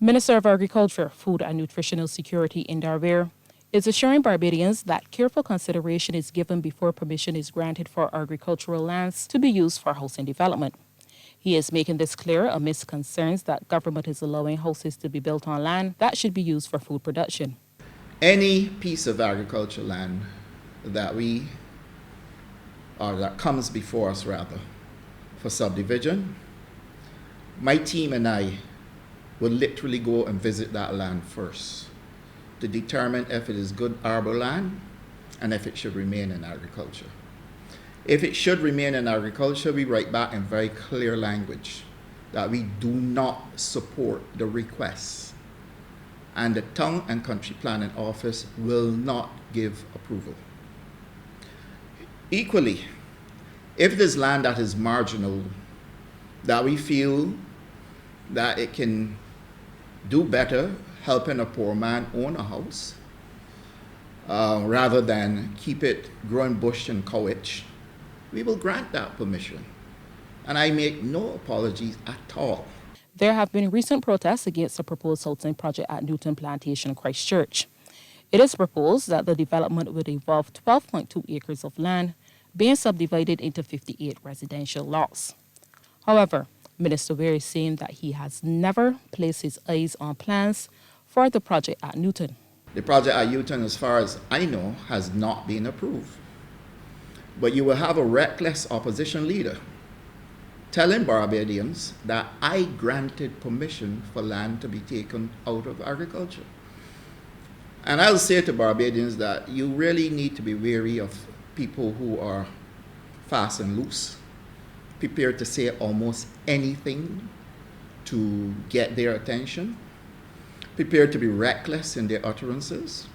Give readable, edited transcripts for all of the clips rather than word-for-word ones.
Minister of Agriculture, Food and Nutritional Security Indar Weir is assuring Barbadians that careful consideration is given before permission is granted for agricultural lands to be used for housing development. He is making this clear amidst concerns that government is allowing houses to be built on land that should be used for food production. Any piece of agricultural land that comes before us rather for subdivision, my team and I will literally go and visit that land first to determine if it is good arable land and if it should remain in agriculture. If it should remain in agriculture, we write back in very clear language that we do not support the request, and the Town and Country Planning Office will not give approval. Equally, if there's land that is marginal, that we feel that it can do better helping a poor man own a house, rather than keep it growing bush and cowage, we will grant that permission. And I make no apologies at all. There have been recent protests against the proposed housing project at Newton Plantation, Christchurch. It is proposed that the development would involve 12.2 acres of land being subdivided into 58 residential lots. However, Minister Weir is saying that he has never placed his eyes on plans for the project at Newton. The project at Newton, as far as I know, has not been approved. But you will have a reckless opposition leader telling Barbadians that I granted permission for land to be taken out of agriculture. And I'll say to Barbadians that you really need to be wary of people who are fast and loose, prepared to say almost anything to get their attention, prepared to be reckless in their utterances.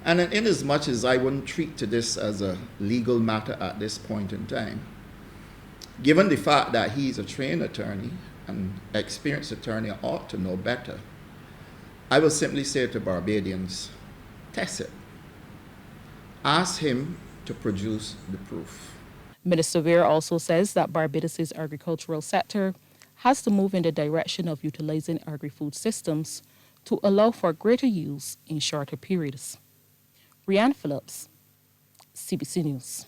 And in as much as I wouldn't treat to this as a legal matter at this point in time, given the fact that he's a trained attorney and experienced attorney ought to know better, I will simply say to Barbadians, test it. Ask him to produce the proof. Minister Weir also says that Barbados' agricultural sector has to move in the direction of utilizing agri-food systems to allow for greater use in shorter periods. Reanne Phillips, CBC News.